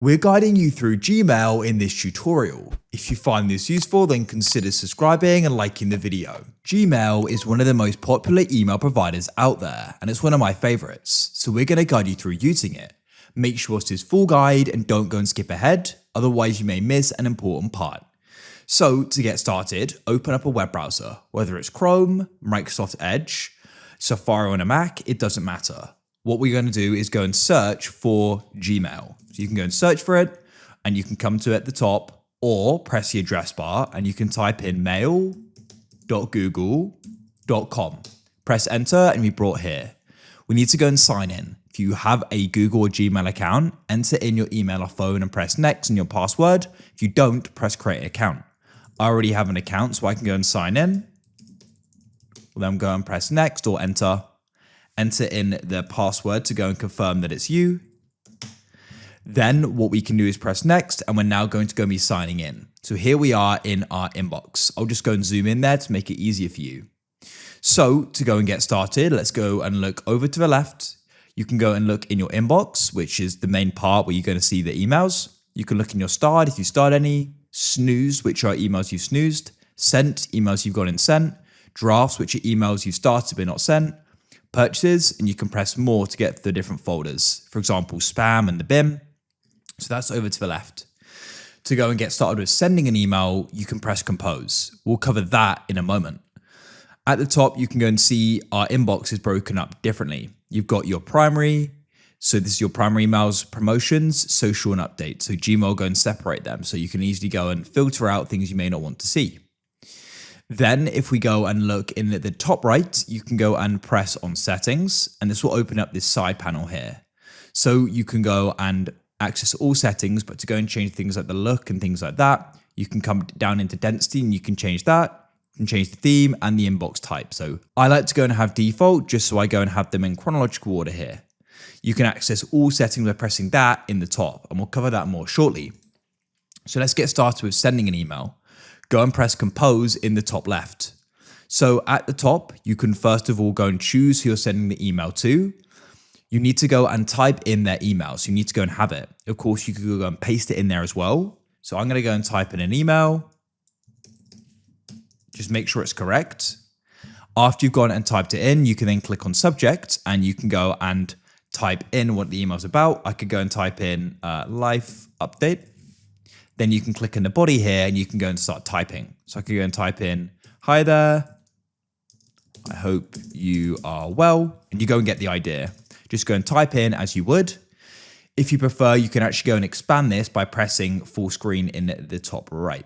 We're guiding you through Gmail in this tutorial. If you find this useful, then consider subscribing and liking the video. Gmail is one of the most popular email providers out there, and it's one of my favorites, so we're going to guide you through using it. Make sure it's this full guide and don't go and skip ahead, otherwise you may miss an important part. So to get started, open up a web browser, whether it's Chrome, Microsoft Edge, Safari on a Mac, it doesn't matter. What we're going to do is go and search for Gmail. So you can go and search for it and you can come to it at the top or press the address bar and you can type in mail.google.com. Press enter and we're brought here. We need to go and sign in. If you have a Google or Gmail account, enter in your email or phone and press next and your password. If you don't, press create account. I already have an account, so I can go and sign in. We'll then go and press next or enter. Enter in the password to go and confirm that it's you. Then what we can do is press next, and we're now going to go and be signing in. So here we are in our inbox. I'll just go and zoom in there to make it easier for you. So to go and get started, let's go and look over to the left. You can go and look in your inbox, which is the main part where you're going to see the emails. You can look in your starred if you starred any, snooze, which are emails you've snoozed, sent, emails you've gone and sent, drafts, which are emails you've started but not sent, purchases, and you can press more to get the different folders. For example, spam and the bin. So that's over to the left. To go and get started with sending an email, you can press compose. We'll cover that in a moment. At the top, you can go and see our inbox is broken up differently. You've got your primary. So this is your primary emails, promotions, social, and updates. So Gmail go and separate them so you can easily go and filter out things you may not want to see. Then if we go and look in the top right, you can go and press on settings, and this will open up this side panel here. So you can go and access all settings, but to go and change things like the look and things like that, you can come down into density and you can change that. You can change the theme and the inbox type. So I like to go and have default just so I go and have them in chronological order here. You can access all settings by pressing that in the top, and we'll cover that more shortly. So let's get started with sending an email. Go and press compose in the top left. So at the top, you can first of all go and choose who you're sending the email to. You need to go and type in their email. So you need to go and have it. Of course, you could go and paste it in there as well. So I'm going to go and type in an email. Just make sure it's correct. After you've gone and typed it in, you can then click on subject and you can go and type in what the email's about. I could go and type in life update. Then you can click in the body here and you can go and start typing. So I could go and type in, hi there, I hope you are well. And you go and get the idea. Just go and type in as you would. If you prefer, you can actually go and expand this by pressing full screen in the top right.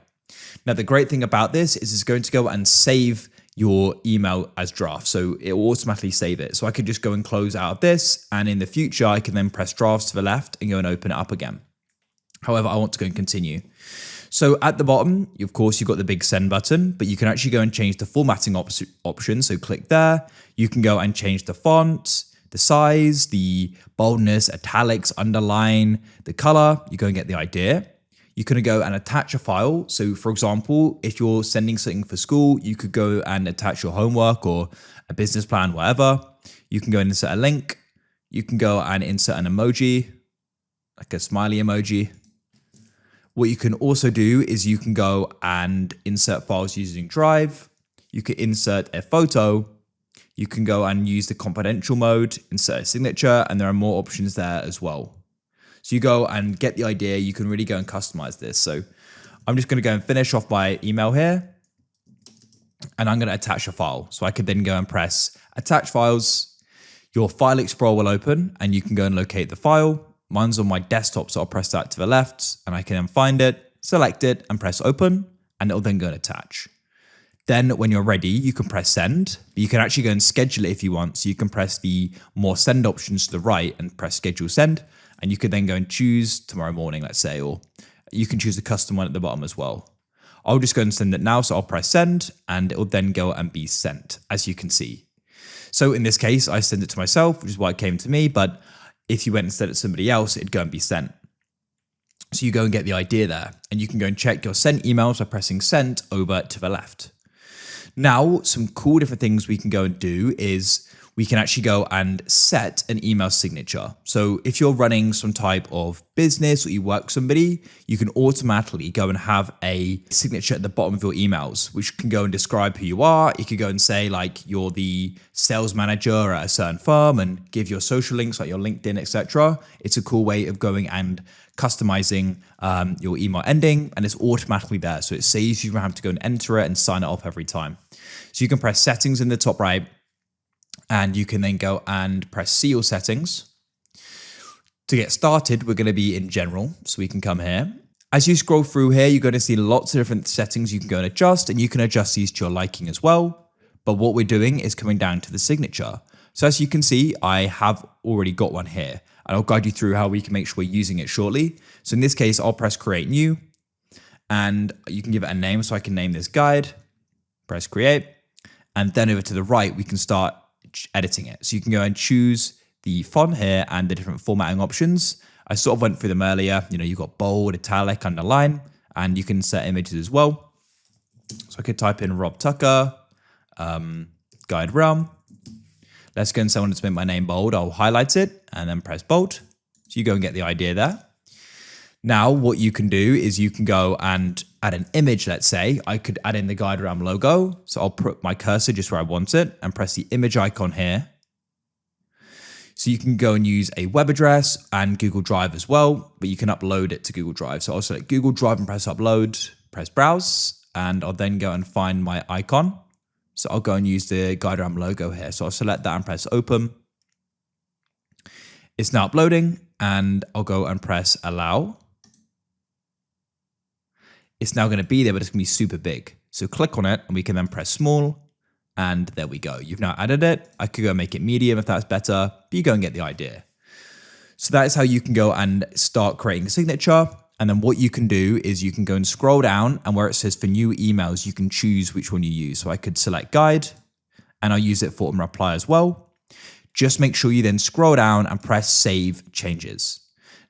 Now, the great thing about this is it's going to go and save your email as draft. So it will automatically save it. So I could just go and close out of this. And in the future, I can then press drafts to the left and go and open it up again. However, I want to go and continue. So at the bottom, of course, you've got the big send button, but you can actually go and change the formatting option. So click there. You can go and change the font, the size, the boldness, italics, underline, the color. You go and get the idea. You can go and attach a file. So for example, if you're sending something for school, you could go and attach your homework or a business plan, whatever. You can go and insert a link. You can go and insert an emoji, like a smiley emoji. What you can also do is you can go and insert files using Drive. You can insert a photo. You can go and use the confidential mode, insert a signature, and there are more options there as well. So you go and get the idea. You can really go and customize this. So I'm just going to go and finish off my email here. And I'm going to attach a file. So I could then go and press attach files. Your file explorer will open and you can go and locate the file. Mine's on my desktop, so I'll press that to the left and I can then find it, select it and press open, and it'll then go and attach. Then when you're ready, you can press send, but you can actually go and schedule it if you want. So you can press the more send options to the right and press schedule send, and you could then go and choose tomorrow morning, let's say, or you can choose a custom one at the bottom as well. I'll just go and send it now. So I'll press send and it'll then go and be sent, as you can see. So in this case, I send it to myself, which is why it came to me, but if you went and sent it to somebody else, it'd go and be sent. So you go and get the idea there, and you can go and check your sent emails by pressing sent over to the left. Now, some cool different things we can go and do is we we can actually go and set an email signature. So if you're running some type of business or you work with somebody, you can automatically go and have a signature at the bottom of your emails, which can go and describe who you are. You could go and say like you're the sales manager at a certain firm and give your social links like your LinkedIn, etc. It's a cool way of going and customizing your email ending, and it's automatically there. So it saves you don't have to go and enter it and sign it off every time. So you can press settings in the top right, and you can then go and press see all settings. To get started, we're going to be in general. So we can come here. As you scroll through here, you're going to see lots of different settings you can go and adjust, and you can adjust these to your liking as well. But what we're doing is coming down to the signature. So as you can see, I have already got one here, and I'll guide you through how we can make sure we're using it shortly. So in this case, I'll press create new, and you can give it a name. So I can name this guide, press create, and then over to the right, we can start editing it. So you can go and choose the font here and the different formatting options. I sort of went through them earlier. You know, you've got bold, italic, underline, and you can set images as well. So I could type in Rob Tucker, GuideRealm. Let's go and say I want to make my name bold. I'll highlight it and then press bold. So you go and get the idea there. Now, what you can do is you can go and add an image, let's say. I could add in the GuideRealm logo. So I'll put my cursor just where I want it and press the image icon here. So you can go and use a web address and Google Drive as well, but you can upload it to Google Drive. So I'll select Google Drive and press upload, press browse, and I'll then go and find my icon. So I'll go and use the GuideRealm logo here. So I'll select that and press open. It's now uploading, and I'll go and press allow. It's now going to be there, but it's going to be super big. So click on it and we can then press small, and there we go. You've now added it. I could go make it medium if that's better, but you go and get the idea. So that is how you can go and start creating a signature. And then what you can do is you can go and scroll down, and where it says for new emails, you can choose which one you use. So I could select guide, and I'll use it for reply as well. Just make sure you then scroll down and press save changes.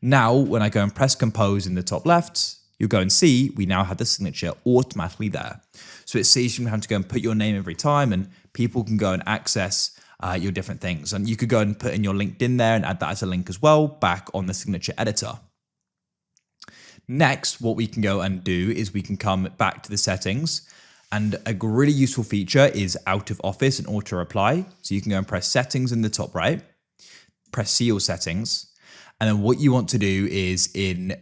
Now, when I go and press compose in the top left, you'll go and see we now have the signature automatically there. So it saves you don't have to go and put your name every time, and people can go and access your different things. And you could go and put in your LinkedIn there and add that as a link as well back on the signature editor. Next, what we can go and do is we can come back to the settings, and a really useful feature is out of office and auto reply. So you can go and press settings in the top right, press see all settings. And then what you want to do is in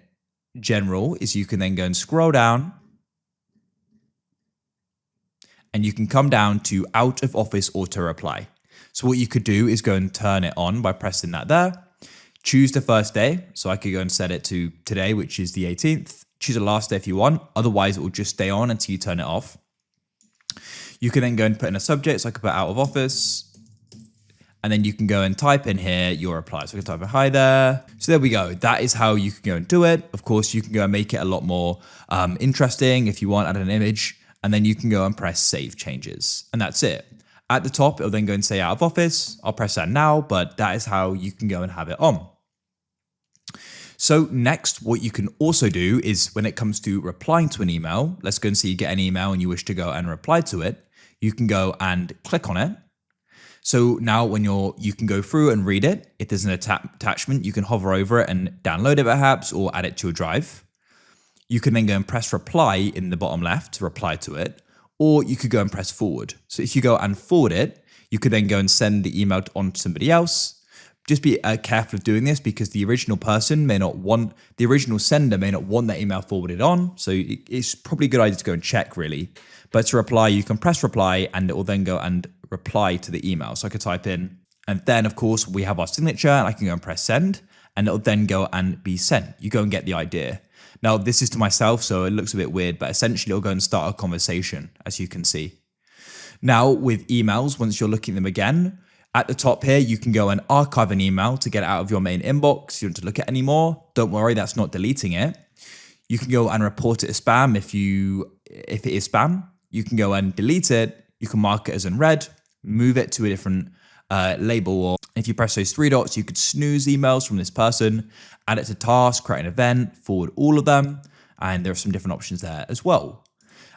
general is you can then go and scroll down, and you can come down to out of office auto reply. So what you could do is go and turn it on by pressing that there. Choose the first day. So I could go and set it to today, which is the 18th. Choose the last day if you want. Otherwise, it will just stay on until you turn it off. You can then go and put in a subject. So I could put out of office. And then you can go and type in here your reply. So I can type in hi there. So there we go. That is how you can go and do it. Of course, you can go and make it a lot more interesting if you want, add an image. And then you can go and press save changes. And that's it. At the top, it'll then go and say out of office. I'll press that now, but that is how you can go and have it on. So next, what you can also do is when it comes to replying to an email, let's go and see you get an email and you wish to go and reply to it. You can go and click on it. So now when you can go through and read it. If there's an attachment, you can hover over it and download it perhaps, or add it to a drive. You can then go and press reply in the bottom left to reply to it, or you could go and press forward. So if you go and forward it, you could then go and send the email on to somebody else. Just be careful of doing this because the original person may not want, the original sender may not want that email forwarded on. So it's probably a good idea to go and check really. But to reply, you can press reply and it will then go and reply to the email. So I could type in, and then of course we have our signature, and I can go and press send, and it'll then go and be sent. You go and get the idea. Now this is to myself, so it looks a bit weird, but essentially it'll go and start a conversation, as you can see. Now with emails, once you're looking at them again, at the top here, you can go and archive an email to get it out of your main inbox. You don't want to look at it anymore. Don't worry, that's not deleting it. You can go and report it as spam if it is spam. You can go and delete it. You can mark it as unread, move it to a different label, or if you press those three dots, you could snooze emails from this person, add it to task, create an event, forward all of them, and there are some different options there as well.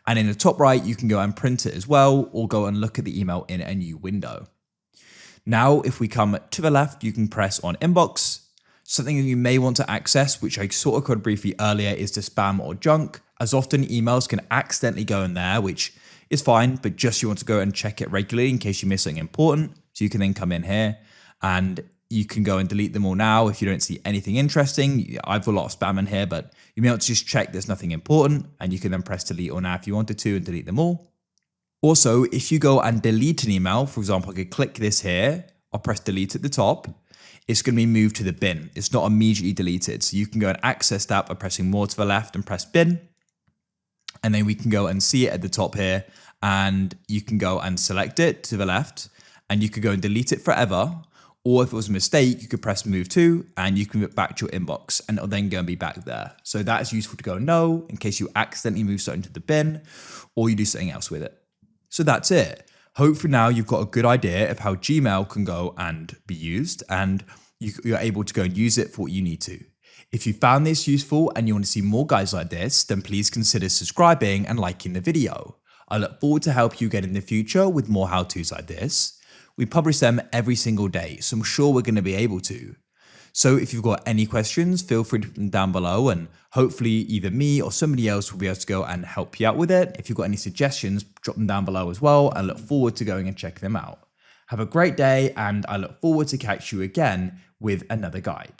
And in the top right, you can go and print it as well, or go and look at the email in a new window. Now, if we come to the left, you can press on inbox. Something that you may want to access, which I sort of covered briefly earlier, is the spam or junk, as often emails can accidentally go in there, which is fine, but just you want to go and check it regularly in case you miss something important. So you can then come in here and you can go and delete them all now if you don't see anything interesting. I've got a lot of spam in here, but you may want to just check there's nothing important, and you can then press delete all now if you wanted to and delete them all. Also, if you go and delete an email, for example, I could click this here, I'll press delete at the top, it's going to be moved to the bin. It's not immediately deleted. So you can go and access that by pressing more to the left and press bin. And then we can go and see it at the top here, and you can go and select it to the left, and you could go and delete it forever. Or if it was a mistake, you could press move to, and you can move it back to your inbox, and it'll then go and be back there. So that's useful to go and know in case you accidentally move something to the bin or you do something else with it. So that's it. Hopefully now you've got a good idea of how Gmail can go and be used, and you're able to go and use it for what you need to. If you found this useful and you want to see more guides like this, then please consider subscribing and liking the video. I look forward to help you again in the future with more how-tos like this. We publish them every single day, so I'm sure we're going to be able to. So if you've got any questions, feel free to put them down below, and hopefully either me or somebody else will be able to go and help you out with it. If you've got any suggestions, drop them down below as well. I look forward to going and checking them out. Have a great day, and I look forward to catch you again with another guide.